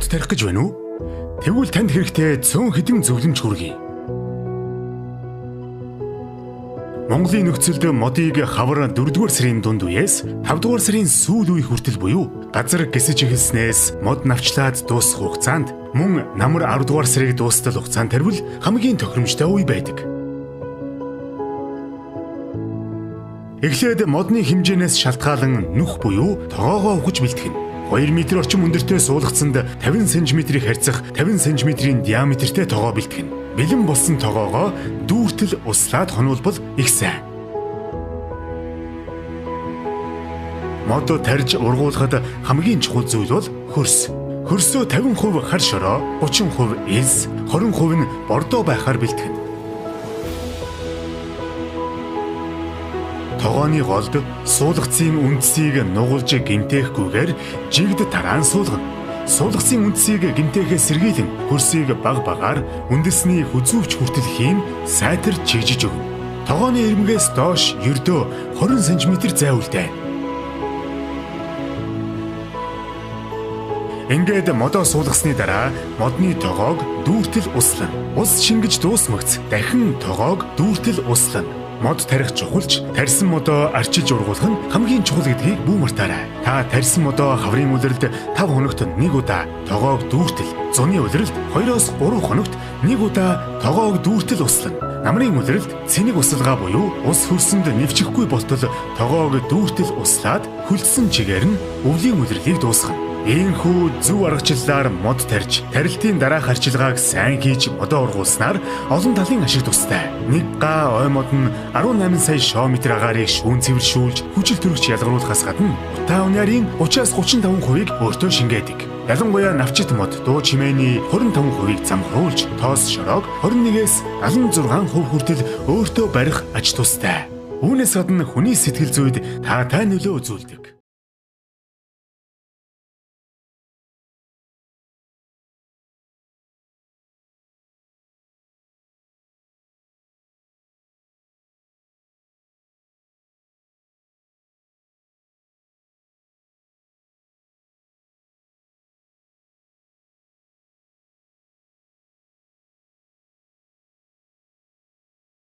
мод тарих гэж байна уу? Тэгвэл танд хэрэгтэй цөөн хэдэн зөвлөмж хүргэе. Монголын нөхцөлд модыг хавар 4-р сарын дунд үеэс 5-р сарын сүүл үе хүртэл буюу газар гисэж эхэлснээс мод навчлаад дуусах хугацаанд мөн намар 10-р сарыг дуустал хугацаанд тарвал хамгийн тохиромжтой үе байдаг. Эхлээд модны хэмжээнээс шалтгаалan нүх буюу тогоогоо ухаж бэлтгэнэ. 2 м орчим өндөртэй суулгацсанд 50 см-ийг харьцах 50 см-ийн диаметртэй тогоо бэлтгэнэ. Бэлэн болсон тогоогоо дүүртэл услаад хонуулбал их сайн. Мод тарьж ургуулахад хамгийн чухал зүйл бол хөрс. Хөрсөө 50% хар шороо, 30% элс, 20% нь бордоо байхаар бэлтгэнэ. Тогооны голд суулгацын үндсийг нугалж гинтээхгүйгээр жигд тараан суулгана. Суулгацын үндсийг гинтээхээ сэргийлэн хөрсийг баг багаар үндэсний хүзүүвч хүртэл хийн сайтар чигжиж өгнө. Тогооны ирмэгээс доош ердөө 20 см зайвалтай. Ингээд модоо суулгасны дараа модны тогоог дүүртэл услана. Ус шингэж дуусмагц дахин тогоог дүүртэл услана. Мод тарих чухалч тарьсан модоо арчилж ургуулах нь хамгийн чухал гэдгийг бүү мартаарай. Та тарьсан модоо хаврын үлрэлд 5 хоногт 1 удаа тогоог дүүртэл, зуны үлрэлд 2-3 хоногт 1 удаа тогоог дүүртэл услана. Намрын үлрэлд цэник усалгаа буюу ус хөрсөнд нэвчихгүй болтол тогоог дүүртэл услаад хөлдсөн чигээр нь өвлийн үлрэлийг дуусгана. Ийхүү зөв аргачлалаар мод тарьж, тарилтын дараах арчилгааг сайн хийж модоо ургуулснаар олон талын ашиг тустай. Нэг га ой мод нь 18 сая шометр агаарыг шүүн цэвэршүүлж, хүчил төрөгч ялгаруулахаас гадна утаа унаарийн 30-35%-ийг өөртөө шингээдэг. Ялангуяа навчит мод дуу чимээний 25%-ийг замхруулж, тоос шороог 21-ээс 76% хүртэл өөртөө барих ач тустай. Үүнээс гадна хүний сэтгэл зүйд таатай нөлөө үзүүлдэг.